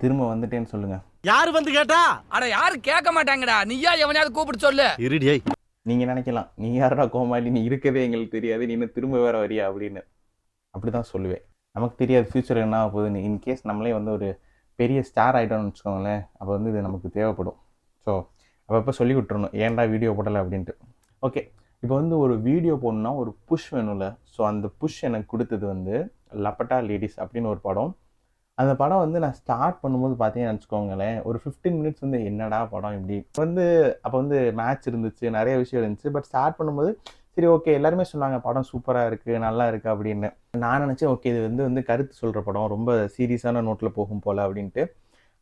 திரும்ப வந்துட்டேன்னு சொல்லுங்க. யாரு வந்து கேட்டா? அட யாரும் கேட்க மாட்டாங்கடா. நீயா எவனையாவது கூப்பிட்டு சொல்லு. இருடியை. நீங்க நினைக்கலாம், நீ யாரா கோமாளி, நீ இருக்கதே எங்களுக்கு தெரியாது, நீ இன்னும் திரும்ப வேற வரியா அப்படின்னு. அப்படிதான் சொல்லுவேன். நமக்கு தெரியாது ஃபியூச்சர் என்ன ஆக போகுதுன்னு. இன்கேஸ் நம்மளே வந்து ஒரு பெரிய ஸ்டார் ஆகிட்டோம்னு வச்சுக்கோங்களேன், அப்போ வந்து இது நமக்கு தேவைப்படும். ஸோ அப்பப்போ சொல்லி விட்டுறணும், ஏன்டா வீடியோ போடலை அப்படின்ட்டு. ஓகே, இப்போ வந்து ஒரு வீடியோ போடணுன்னா ஒரு புஷ் வேணும்ல. ஸோ அந்த புஷ் எனக்கு கொடுத்தது வந்து லப்பட்டா லேடிஸ் அப்படின்னு ஒரு படம். அந்த படம் வந்து நான் ஸ்டார்ட் பண்ணும்போது பார்த்தீங்கன்னு வச்சுக்கோங்களேன், ஒரு 15 மினிட்ஸ் வந்து என்னடா படம் இப்படி வந்து. அப்போ வந்து மேட்ச் இருந்துச்சு, நிறைய விஷயம் இருந்துச்சு. பட் ஸ்டார்ட் பண்ணும்போது சரி ஓகே, எல்லாருமே சொன்னாங்க படம் சூப்பராக இருக்குது, நல்லா இருக்குது அப்படின்னு. நான் நினச்சேன் ஓகே இது வந்து கருத்து சொல்கிற படம், ரொம்ப சீரியஸான நோட்டில் போகும் போல் அப்படின்ட்டு.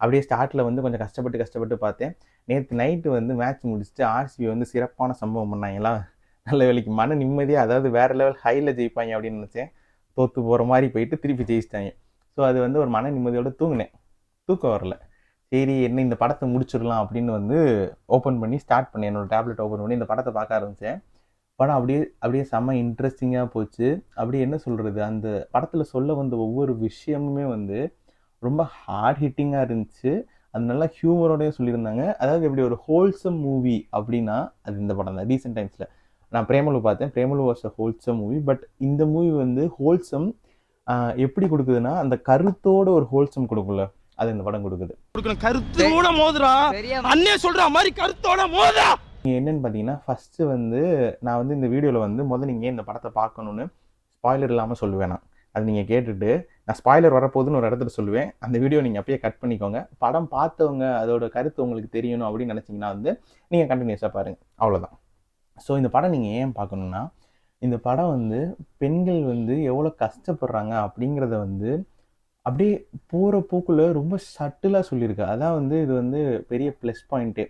அப்படியே ஸ்டார்ட்டில் வந்து கொஞ்சம் கஷ்டப்பட்டு பார்த்தேன். நேற்று நைட்டு வந்து மேட்ச் முடிச்சுட்டு ஆர்சிபி வந்து சிறப்பான சம்பவம் பண்ணாங்களா, நல்ல வேலைக்கு மன நிம்மதியாக, அதாவது வேறு லெவல் ஹையில் ஜெயிப்பாங்க அப்படின்னு நினச்சேன். தோற்று போகிற மாதிரி போயிட்டு திருப்பி ஜெயிச்சிட்டாங்க. ஸோ அது வந்து ஒரு மன நிம்மதியோடு தூங்கினேன். தூக்கம் வரல. சரி என்ன இந்த படத்தை முடிச்சிடலாம் அப்படின்னு வந்து ஓப்பன் பண்ணி ஸ்டார்ட் பண்ணேன். என்னோடய டேப்லெட் ஓப்பன் பண்ணி இந்த படத்தை பார்க்க ஆரம்பித்தேன். படம் அப்படியே செம்ம இன்ட்ரெஸ்டிங்காக போச்சு. அப்படியே என்ன சொல்கிறது, அந்த படத்தில் சொல்ல வந்த ஒவ்வொரு விஷயமுமே வந்து ரொம்ப ஹார்ட் ஹிட்டிங்காக இருந்துச்சு. அது நல்லா ஹியூமரோடையும் சொல்லியிருந்தாங்க. அதாவது எப்படி ஒரு ஹோல்சம் மூவி அப்படின்னா அது இந்த படம் தான். ரீசெண்ட் டைம்ஸில் நான் பிரேமலு பார்த்தேன். Premalu was a wholesome movie. But இந்த மூவி வந்து ஹோல்சம் எப்படி கொடுக்குதுன்னா, அந்த கருத்தோட ஒரு ஹோல்சம் கொடுக்கும்ல, அது இந்த படம் கொடுக்குது. கருத்தோட மோதுறா, அண்ணே சொல்ற மாதிரி கருத்தோட மோதுறா. நீங்கள் என்னென்னு பார்த்தீங்கன்னா, ஃபஸ்ட்டு வந்து நான் வந்து இந்த வீடியோவில் வந்து நீங்கள் இந்த படத்தை பார்க்கணுன்னு ஸ்பாய்லர் இல்லாமல் சொல்லுவேன். நான் அது நீங்கள் கேட்டுட்டு, நான் ஸ்பாய்லர் வரப்போகுதுன்னு ஒரு இடத்துல சொல்லுவேன். அந்த வீடியோ நீங்கள் அப்படியே கட் பண்ணிக்கோங்க. படம் பார்த்தவங்க அதோட கருத்து உங்களுக்கு தெரியணும் அப்படின்னு நினச்சிங்கன்னா வந்து நீங்கள் கண்டினியூஸாக பாருங்கள், அவ்வளோதான். ஸோ இந்த படம் நீங்கள் ஏன் பார்க்கணுன்னா, இந்த படம் வந்து பெண்கள் வந்து எவ்வளோ கஷ்டப்படுறாங்க அப்படிங்கிறத வந்து அப்படியே போகிற போக்குள்ள ரொம்ப சட்டிலாக சொல்லியிருக்கு. அதான் வந்து இது வந்து பெரிய ப்ளஸ் பாயிண்ட்டே.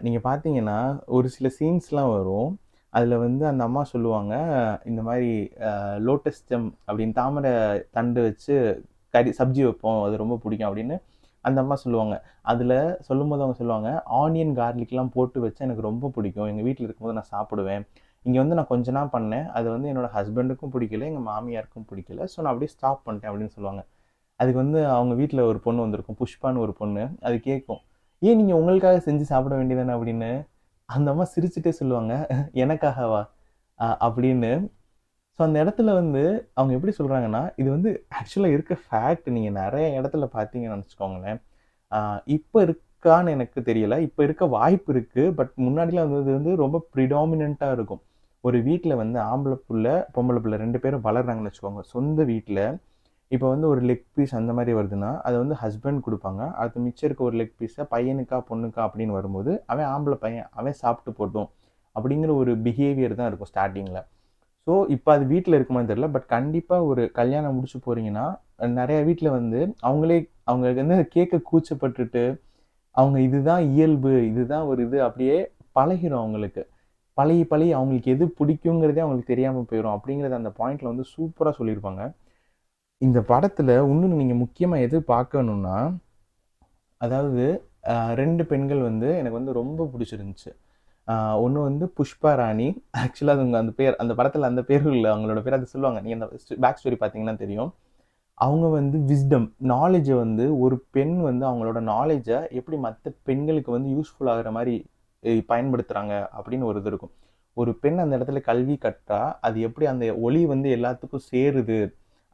நீங்கள் பார்த்தீங்கன்னா ஒரு சில சீன்ஸ்லாம் வரும். அதில் வந்து அந்த அம்மா சொல்லுவாங்க, இந்த மாதிரி லோட்டஸ் ஸ்டெம் அப்படின்னு தாமரை தண்டு வச்சு சப்ஜி வைப்போம், அது ரொம்ப பிடிக்கும் அப்படின்னு அந்த அம்மா சொல்லுவாங்க. அதில் சொல்லும்போது அவங்க சொல்லுவாங்க, ஆனியன் கார்லிக்லாம் போட்டு வச்சா எனக்கு ரொம்ப பிடிக்கும், எங்கள் வீட்டில் இருக்கும்போது நான் சாப்பிடுவேன். இங்கே வந்து நான் கொஞ்ச நாள் பண்ணேன், அது வந்து என்னோடய ஹஸ்பண்டுக்கும் பிடிக்கல, எங்கள் மாமியாருக்கும் பிடிக்கல. ஸோ நான் அப்படியே ஸ்டாப் பண்ணிட்டேன் அப்படின்னு சொல்லுவாங்க. அதுக்கு வந்து அவங்க வீட்டில் ஒரு பொண்ணு வந்திருக்கும், புஷ்பான்னு ஒரு பொண்ணு. அது கேட்கும், ஏன் நீங்கள் உங்களுக்காக செஞ்சு சாப்பிட வேண்டியதானே அப்படின்னு. அந்த அம்மா சிரிச்சுட்டே சொல்லுவாங்க, எனக்காகவா அப்படின்னு. ஸோ அந்த இடத்துல வந்து அவங்க எப்படி சொல்கிறாங்கன்னா, இது வந்து ஆக்சுவலாக இருக்க ஃபேக்ட். நீங்கள் நிறைய இடத்துல பார்த்தீங்கன்னு நினச்சிக்கோங்களேன். இப்போ இருக்கான்னு எனக்கு தெரியல, இப்போ இருக்க வாய்ப்பு இருக்குது. பட் முன்னாடிலாம் வந்து ரொம்ப ப்ரிடாமினண்ட்டாக இருக்கும். ஒரு வீட்டில் வந்து ஆம்பளை பிள்ளை பொம்பளை பிள்ளை 2 பேரும் வளர்றாங்கன்னு வச்சுக்கோங்க. சொந்த வீட்டில் இப்போ வந்து ஒரு லெக் பீஸ் அந்த மாதிரி வருதுன்னா அதை வந்து ஹஸ்பண்ட் கொடுப்பாங்க. அது மிச்சம் இருக்க ஒரு லெக் பீஸை பையனுக்கா பொண்ணுக்கா அப்படின்னு வரும்போது அவன் ஆம்பளை பையன், அவன் சாப்பிட்டு போட்டோம் அப்படிங்கிற ஒரு பிஹேவியர் தான் இருக்கும் ஸ்டார்டிங்கில். ஸோ இப்போ அது வீட்டில் இருக்குமான்னு தெரியல. பட் கண்டிப்பாக ஒரு கல்யாணம் முடிச்சு போகிறீங்கன்னா நிறைய வீட்டில் வந்து அவங்க வந்து கேட்க கூச்சப்பட்டுட்டு அவங்க இதுதான் இயல்பு, இதுதான் ஒரு இது அப்படியே பழகிடும் அவங்களுக்கு. பழகி அவங்களுக்கு எது பிடிக்குங்கிறதே அவங்களுக்கு தெரியாமல் போயிடும் அப்படிங்கிறத அந்த பாயிண்ட்ல வந்து சூப்பராக சொல்லியிருப்பாங்க. இந்த படத்தில் இன்னொன்று நீங்கள் முக்கியமாக எது பார்க்கணுன்னா, அதாவது 2 பெண்கள் வந்து எனக்கு வந்து ரொம்ப பிடிச்சிருந்துச்சு. ஒன்று வந்து புஷ்பா ராணி. ஆக்சுவலாக அது அந்த பேர் அந்த படத்தில் அந்த பேரும் இல்லை, அவங்களோட பேர் அது சொல்லுவாங்க. நீங்கள் அந்த பேக் ஸ்டோரி பார்த்தீங்கன்னா தெரியும். அவங்க வந்து விஸ்டம் நாலேஜை வந்து ஒரு பெண் வந்து அவங்களோட நாலேஜை எப்படி மற்ற பெண்களுக்கு வந்து யூஸ்ஃபுல் ஆகிற மாதிரி பயன்படுத்துகிறாங்க அப்படின்னு ஒரு இது இருக்கும். ஒரு பெண் அந்த இடத்துல கல்வி கற்றா அது எப்படி அந்த ஒளி வந்து எல்லாத்துக்கும் சேருது,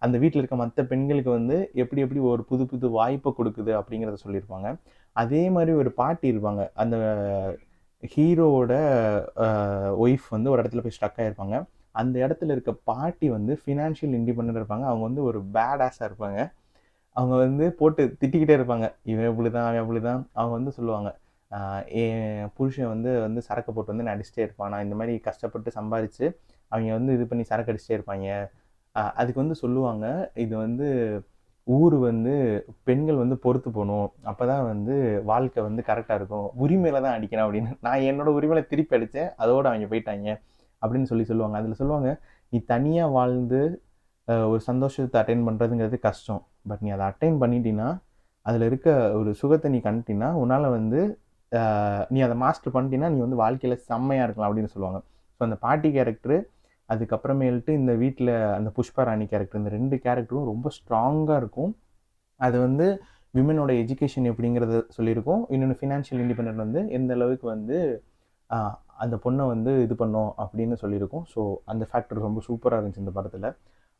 அந்த வீட்டில் இருக்க மற்ற பெண்களுக்கு வந்து எப்படி ஒரு புது புது வாய்ப்பை கொடுக்குது அப்படிங்கிறத சொல்லியிருப்பாங்க. அதே மாதிரி ஒரு பாட்டி இருப்பாங்க. அந்த ஹீரோவோட ஒய்ஃப் வந்து ஒரு இடத்துல போய் ஸ்டக் ஆகிருப்பாங்க. அந்த இடத்துல இருக்க பாட்டி வந்து ஃபினான்ஷியல் இண்டிபெண்டன்ட் இருப்பாங்க. அவங்க வந்து ஒரு பேட் ஆஸாக இருப்பாங்க. அவங்க வந்து போட்டு திட்டிக்கிட்டே இருப்பாங்க, இவன் இப்படிதான் அவன் அப்படிதான். அவங்க வந்து சொல்லுவாங்க, என் புருஷன் வந்து சரக்கு போட்டு வந்து நான் அடிச்சிட்டே இருப்பான், நான் இந்த மாதிரி கஷ்டப்பட்டு சம்பாரித்து அவங்க வந்து இது பண்ணி சரக்கு அடிச்சிட்டே இருப்பாங்க. அதுக்கு வந்து சொல்லுவாங்க, இது வந்து ஊர் வந்து பெண்கள் வந்து பொறுத்து போகணும், அப்போ தான் வந்து வாழ்க்கை வந்து கரெக்டாக இருக்கும், உரிமையில தான் அடிக்கணும் அப்படின்னு. நான் என்னோட உரிமையில திருப்பி அடித்தேன், அதோடு அவங்க போயிட்டாங்க அப்படின்னு சொல்லுவாங்க. அதில் சொல்லுவாங்க, நீ தனியாக வாழ்ந்து ஒரு சந்தோஷத்தை அட்டைன் பண்ணுறதுங்கிறது கஷ்டம். பட் நீ அதை அட்டைன் பண்ணிட்டீன்னா அதில் இருக்க ஒரு சுகத்தை நீ கண்டினா உன்னால் வந்து நீ அதை மாஸ்டர் பண்ணிட்டீங்கன்னா நீ வந்து வாழ்க்கையில் செம்மையாக இருக்கலாம் அப்படின்னு சொல்லுவாங்க. ஸோ அந்த பாட்டி கேரக்டரு, அதுக்கப்புறமேல்ட்டு இந்த வீட்டில் அந்த புஷ்பா ராணி கேரக்டர், இந்த 2 கேரக்டரும் ரொம்ப ஸ்ட்ராங்காக இருக்கும். அது வந்து விமனோட எஜுகேஷன் எப்படிங்கிறத சொல்லியிருக்கோம். இன்னொன்று ஃபினான்ஷியல் இண்டிபெண்டன்ட் வந்து எந்த அளவுக்கு வந்து அந்த பொண்ணை வந்து இது பண்ணோம் அப்படின்னு சொல்லியிருக்கோம். ஸோ அந்த ஃபேக்டர் ரொம்ப சூப்பராக இருந்துச்சு இந்த படத்தில்.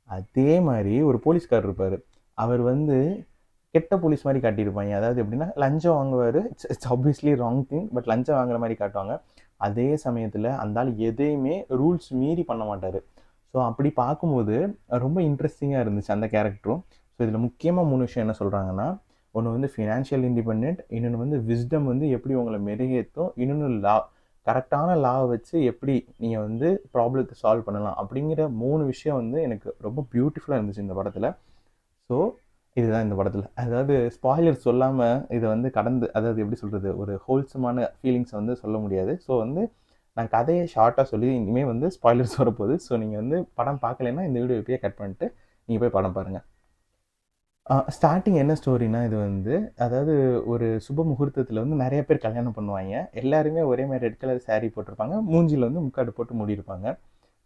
அதே மாதிரி ஒரு போலீஸ்கார் இருப்பார். அவர் வந்து கெட்ட போலீஸ் மாதிரி காட்டியிருப்பாங்க. அதாவது எப்படின்னா லஞ்சம் வாங்குவார். It's obviously wrong thing. But லஞ்சம் வாங்குற மாதிரி காட்டுவாங்க. அதே சமயத்தில் அந்த ஆள் எதையுமே ரூல்ஸ் மீறி பண்ண மாட்டார். ஸோ அப்படி பார்க்கும்போது ரொம்ப இன்ட்ரெஸ்டிங்காக இருந்துச்சு அந்த கேரக்டரும். ஸோ இதில் முக்கியமாக 3 விஷயம் என்ன சொல்கிறாங்கன்னா, ஒன்று வந்து ஃபினான்ஷியல் இண்டிபெண்டன்ட், இன்னொன்று வந்து விஸ்டம் வந்து எப்படி உங்களை மெருகேற்றும், இன்னொன்று கரெக்டான லாவை வச்சு எப்படி நீங்கள் வந்து ப்ராப்ளத்தை சால்வ் பண்ணலாம் அப்படிங்கிற 3 விஷயம் வந்து எனக்கு ரொம்ப பியூட்டிஃபுல்லாக இருந்துச்சு இந்த படத்தில். ஸோ இதுதான் இந்த படத்தில். அதாவது ஸ்பாய்லர் சொல்லாமல் இதை வந்து கடந்து, அதாவது எப்படி சொல்கிறது, ஒரு ஹோல்சமான ஃபீலிங்ஸை வந்து சொல்ல முடியாது. ஸோ வந்து நான் கதையை ஷார்ட்டாக சொல்லி இனிமேல் வந்து ஸ்பாய்லர்ஸ் வரப்போகுது. ஸோ நீங்கள் வந்து படம் பார்க்கலைன்னா இந்த வீடியோ இப்போயே கட் பண்ணிட்டு நீங்கள் போய் படம் பாருங்கள். ஸ்டார்டிங் என்ன ஸ்டோரினா, இது வந்து அதாவது ஒரு சுப முகூர்த்தத்தில் வந்து நிறைய பேர் கல்யாணம் பண்ணுவாங்க. எல்லாருமே ஒரே மாதிரி ரெட் கலர் saree போட்டிருப்பாங்க. மூஞ்சியில் வந்து முக்காடு போட்டு மூடியிருப்பாங்க.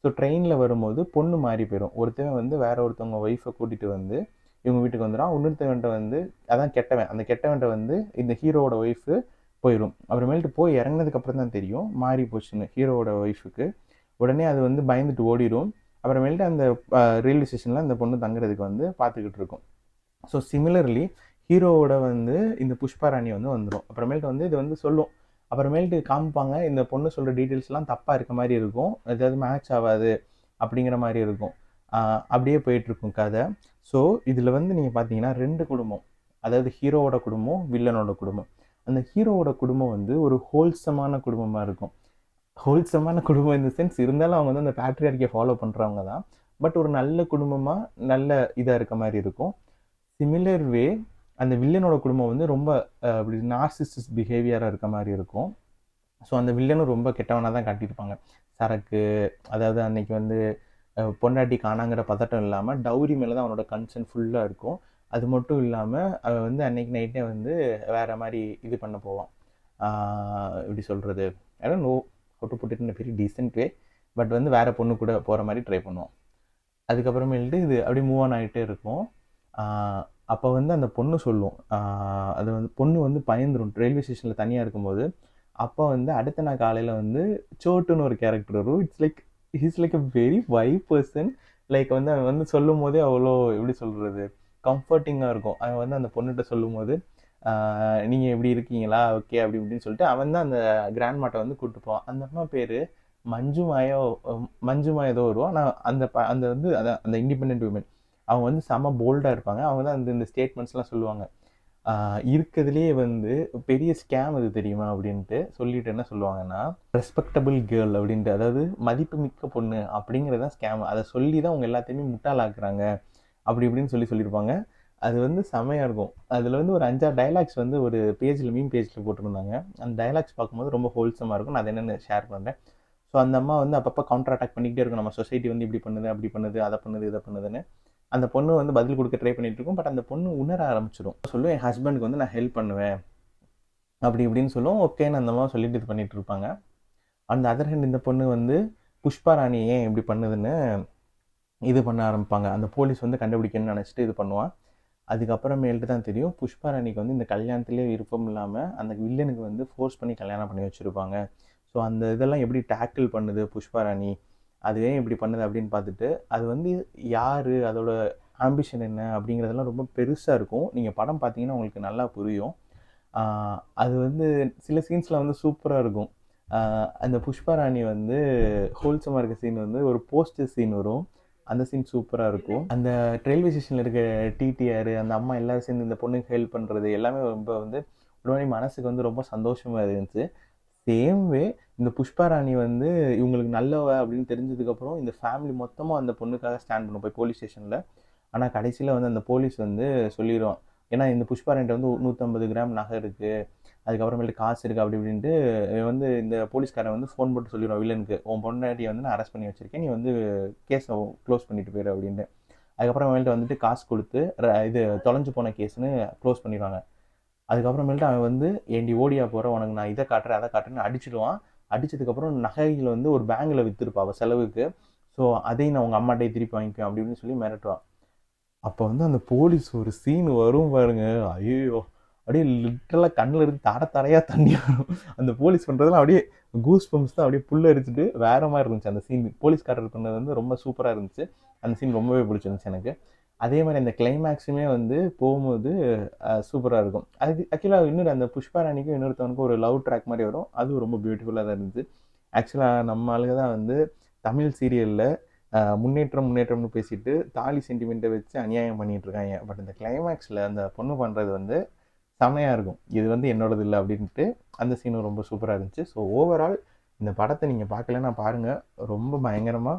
ஸோ ட்ரெயினில் வரும்போது பொண்ணு மாறி போயிடும். ஒருத்தவன் வந்து வேற ஒருத்தவங்க ஒய்ஃபை கூட்டிகிட்டு வந்து இவங்க வீட்டுக்கு வந்துடும். இன்னொருத்தவன்ட்ட வந்து அதான் கெட்டவன், அந்த கெட்டவன்ட்ட வந்து இந்த ஹீரோவோட ஒய்ஃபு போயிடும். அப்புறமேல்ட்டு போய் இறங்கினதுக்கப்புறம் தான் தெரியும் மாறி போச்சுன்னு ஹீரோவோட ஒய்ஃபுக்கு. உடனே அது வந்து பயந்துட்டு ஓடிடும். அப்புறமேல்ட்டு அந்த ரயில்வே ஸ்டேஷனில் அந்த பொண்ணு தங்குறதுக்கு வந்து பார்த்துக்கிட்டு இருக்கும். ஸோ சிமிலர்லி ஹீரோவோட வந்து இந்த புஷ்பா ராணி வந்து வந்துடும். அப்புறமேல்ட்டு வந்து இது வந்து சொல்லும். அப்புறமேல்ட்டு காமிப்பாங்க இந்த பொண்ணு சொல்கிற டீட்டெயில்ஸ்லாம் தப்பாக இருக்க மாதிரி இருக்கும். ஏதாவது மேட்ச் ஆகாது அப்படிங்கிற மாதிரி இருக்கும். அப்படியே போயிட்டுருக்கும் கதை. ஸோ இதில் வந்து நீங்கள் பார்த்தீங்கன்னா 2 குடும்பம், அதாவது ஹீரோவோட குடும்பம், வில்லனோட குடும்பம். அந்த ஹீரோவோட குடும்பம் வந்து ஒரு ஹோல்சமான குடும்பமாக இருக்கும். ஹோல்சமான குடும்பம் இந்த சென்ஸ் இருந்தாலும் அவங்க வந்து அந்த பேட்ரியார்க்கியை ஃபாலோ பண்ணுறவங்க தான். பட் ஒரு நல்ல குடும்பமாக நல்ல இதாக இருக்க மாதிரி இருக்கும். சிமிலர் வே அந்த வில்லனோட குடும்பம் வந்து ரொம்ப அப்படி நார்சிசிஸ்ட் பிஹேவியராக இருக்க மாதிரி இருக்கும். ஸோ அந்த வில்லனும் ரொம்ப கெட்டவனாக தான் காட்டியிருப்பாங்க. சரக்கு, அதாவது அன்னைக்கு வந்து பொண்டாட்டி காணாங்கிற பதட்டம் இல்லாமல் டவுரி மேலே தான் அவனோட கன்சர்ன் ஃபுல்லாக இருக்கும். அது மட்டும் இல்லாமல் அவன் வந்து அன்னைக்கு நைட்டே வந்து வேறு மாதிரி இது பண்ண போவான். எப்படி சொல்கிறது, I don't know how to put it in a very decent way. But வந்து வேறு பொண்ணு கூட போகிற மாதிரி ட்ரை பண்ணுவான். அதுக்கப்புறமேல்ட்டு இது அப்படியே மூவ் ஆன் ஆகிட்டே இருக்கும். அப்போ வந்து அந்த பொண்ணு சொல்லும், அது வந்து பொண்ணு வந்து பயந்துரும் ரயில்வே ஸ்டேஷனில் தனியாக இருக்கும்போது. அப்போ வந்து அடுத்த நாள் காலையில் வந்து சோட்டுன்னு ஒரு கேரக்டர் வரும். He's like a very vibe person. Like வந்து அவன் வந்து சொல்லும் போதே அவ்வளோ எப்படி சொல்கிறது, கம்ஃபர்டிங்காக இருக்கும். அவன் வந்து அந்த பொண்ணுகிட்ட சொல்லும் போது நீங்கள் எப்படி இருக்கீங்களா, ஓகே அப்படி இப்படின்னு சொல்லிட்டு அவன் தான் அந்த கிராண்ட் மாட்டை வந்து கூப்பிட்டு போவான். அந்த அம்மா பேர் மஞ்சுமா ஏதோ வரும். ஆனால் அந்த வந்து அந்த இண்டிபெண்ட் உமன் அவங்க வந்து செம்ம போல்டாக இருப்பாங்க. அவங்க தான் இந்த ஸ்டேட்மெண்ட்ஸ்லாம் சொல்லுவாங்க. இருக்கிறதுலே வந்து பெரிய ஸ்கேம் அது தெரியுமா அப்படின்ட்டு சொல்லிட்டு என்ன சொல்லுவாங்கன்னா, ரெஸ்பெக்டபிள் கேர்ள் அப்படின்ட்டு, அதாவது மதிப்பு மிக்க பொண்ணு அப்படிங்கிறதான் ஸ்கேம். அதை சொல்லி தான் அவங்க எல்லாத்தையுமே முட்டாளாக்குறாங்க அப்படி இப்படின்னு சொல்லியிருப்பாங்க. அது வந்து செமையாக இருக்கும். அதில் வந்து ஒரு 5-6 டைலாக்ஸ் வந்து ஒரு பேஜில் மீம் பேஜில் போட்டிருந்தாங்க. அந்த டைலாக்ஸ் பார்க்கும்போது ரொம்ப ஹோல்சமாக இருக்கும். நான் அதை என்னென்னு ஷேர் பண்ணுறேன். ஸோ அந்த அம்மா வந்து அப்பப்போ கவுண்டர் அட்டாக் பண்ணிக்கிட்டே இருக்கும். நம்ம சொசைட்டி வந்து இப்படி பண்ணுது, அப்படி பண்ணுது, அதை பண்ணுது, இதை பண்ணுதுன்னு. அந்த பொண்ணு வந்து பதில் கொடுக்க ட்ரை பண்ணிட்டு இருக்கும். பட் அந்த பொண்ணு உணர ஆரம்பிச்சிடும். சொல்லுவேன் என் ஹஸ்பண்டுக்கு வந்து நான் ஹெல்ப் பண்ணுவேன் அப்படி இப்படின்னு சொல்லுவோம். ஓகேன்னு அந்த மாதிரி சொல்லிட்டு இது பண்ணிட்டு இருப்பாங்க. அந்த அதர் ஹேண்ட் இந்த பொண்ணு வந்து புஷ்பா ராணி ஏன் இப்படி பண்ணுதுன்னு இது பண்ண ஆரம்பிப்பாங்க. அந்த போலீஸ் வந்து கண்டுபிடிக்கணும்னு நினச்சிட்டு இது பண்ணுவான். அதுக்கப்புறமேல்ட்டு தான் தெரியும் புஷ்பா ராணிக்கு வந்து இந்த கல்யாணத்துலேயே விருப்பம் இல்லாமல் அந்த வில்லனுக்கு வந்து ஃபோர்ஸ் பண்ணி கல்யாணம் பண்ணி வச்சுருப்பாங்க. ஸோ அந்த இதெல்லாம் எப்படி டேக்கிள் பண்ணுது புஷ்பா ராணி, அது ஏன் இப்படி பண்ணுது அப்படின்னு பார்த்துட்டு அது வந்து யார், அதோட ஆம்பிஷன் என்ன அப்படிங்கிறதெல்லாம் ரொம்ப பெருசாக இருக்கும். நீங்கள் படம் பார்த்தீங்கன்னா உங்களுக்கு நல்லா புரியும். அது வந்து சில சீன்ஸில் வந்து சூப்பராக இருக்கும். அந்த புஷ்பா ராணி வந்து ஹோல்சமாக இருக்க சீன் வந்து ஒரு போஸ்டர் சீன் வரும். அந்த சீன் சூப்பராக இருக்கும். அந்த ரயில்வே ஸ்டேஷனில் இருக்க டிடிஆர் அந்த அம்மா எல்லோரும் சேர்ந்து இந்த பொண்ணுக்கு ஹெல்ப் பண்ணுறது எல்லாமே ரொம்ப வந்து ஒரு மாதிரி மனசுக்கு வந்து ரொம்ப சந்தோஷமாக இருந்துச்சு. சேம் வே இந்த புஷ்பா ராணி வந்து இவங்களுக்கு நல்லவ அப்படின்னு தெரிஞ்சதுக்கப்புறம் இந்த ஃபேமிலி மொத்தமாக அந்த பொண்ணுக்காக ஸ்டாண்ட் பண்ணும் போய் போலீஸ் ஸ்டேஷனில். ஆனால் கடைசியில் வந்து அந்த போலீஸ் வந்து சொல்லிடும், ஏன்னா இந்த புஷ்பா ராணிட்ட வந்து 150 கிராம் நகை இருக்குது, அதுக்கப்புறமேட்டு காசு இருக்குது அப்படி இப்படின்ட்டு வந்து இந்த போலீஸ்காரன் வந்து ஃபோன் போட்டு சொல்லிடுவான் வில்லனுக்கு, உன் பொண்டாட்டியை வந்து நான் அரெஸ்ட் பண்ணி வச்சுருக்கேன், நீ வந்து கேஸை க்ளோஸ் பண்ணிட்டு போயிரு அப்படின்ட்டு. அதுக்கப்புறமேல்ட்டு வந்துட்டு காசு கொடுத்து இது தொலைஞ்சு போன கேஸ்ன்னு க்ளோஸ் பண்ணிடுவாங்க. அதுக்கப்புறமேல்ட்டு அவன் வந்து ஏண்டி ஓடியா போகிற, உனக்கு நான் இதை காட்டுறேன் அதை காட்டுறேன்னு அடிச்சிடுவான். அடித்ததுக்கப்புறம் நகைகளை வந்து ஒரு பேங்கில் விற்றுருப்பா அவள் செலவுக்கு. ஸோ அதையும் நான் உங்கள் அம்மாட்டே திருப்பி வாங்கிக்குவேன் அப்படி இப்படின்னு சொல்லி மிரட்டுவான். அப்போ வந்து அந்த போலீஸ் ஒரு சீன் வரும் பாருங்க, ஐயோ! அப்படியே லிட்டரலாக கண்ணில் இருந்து தட தடையாக தண்ணி வரும். அந்த போலீஸ் பண்ணுறதுலாம் அப்படியே கூஸ் பம்ப்ஸ் தான், அப்படியே புல்ல அரிச்சிட்டு வேற மாதிரி இருந்துச்சு அந்த சீன். போலீஸ்காரர் பண்ணது வந்து ரொம்ப சூப்பராக இருந்துச்சு. அந்த சீன் ரொம்பவே பிடிச்சிருந்துச்சு எனக்கு. அதே மாதிரி அந்த கிளைமேக்ஸுமே வந்து போகும்போது சூப்பராக இருக்கும். அது ஆக்சுவலாக இன்னொரு அந்த புஷ்பா ராணிக்கும் இன்னொருத்தவனுக்கும் ஒரு லவ் ட்ராக் மாதிரி வரும். அதுவும் ரொம்ப பியூட்டிஃபுல்லாக தான் இருந்துச்சு. ஆக்சுவலாக நம்ம ஆளுங்க தான் வந்து தமிழ் சீரியலில் முன்னேற்றம் முன்னேற்றம்னு பேசிட்டு தாலி சென்டிமெண்ட்டை வச்சு அநியாயம் பண்ணிட்டு இருக்காங்க. பட் இந்த கிளைமேக்ஸில் அந்த பொண்ணு பண்ணுறது வந்து செமையாக இருக்கும். இது வந்து என்னோடது இல்லை அப்படின்ட்டு அந்த சீனும் ரொம்ப சூப்பராக இருந்துச்சு. ஸோ ஓவரால் இந்த படத்தை நீங்கள் பார்க்கலன்னா பாருங்கள், ரொம்ப பயங்கரமாக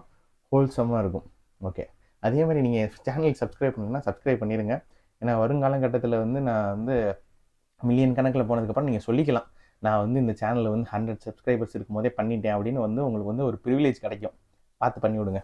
ஹோல்சமாக இருக்கும். ஓகே, அதே மாதிரி நீங்கள் சேனலுக்கு சப்ஸ்கிரைப் பண்ணணும்னா சப்ஸ்கிரைப் பண்ணிடுங்க. ஏன்னா வருங்காலகட்டத்தில் வந்து நான் வந்து மில்லியன் கணக்கில் போனதுக்கப்புறம் நீங்கள் சொல்லிக்கலாம், நான் வந்து இந்த சேனலில் வந்து 100 சப்ஸ்கிரைபர்ஸ் இருக்கும் போதே பண்ணிட்டேன் அப்படின்னு வந்து உங்களுக்கு வந்து ஒரு ப்ரிவிலேஜ் கிடைக்கும். பார்த்து பண்ணி விடுங்க.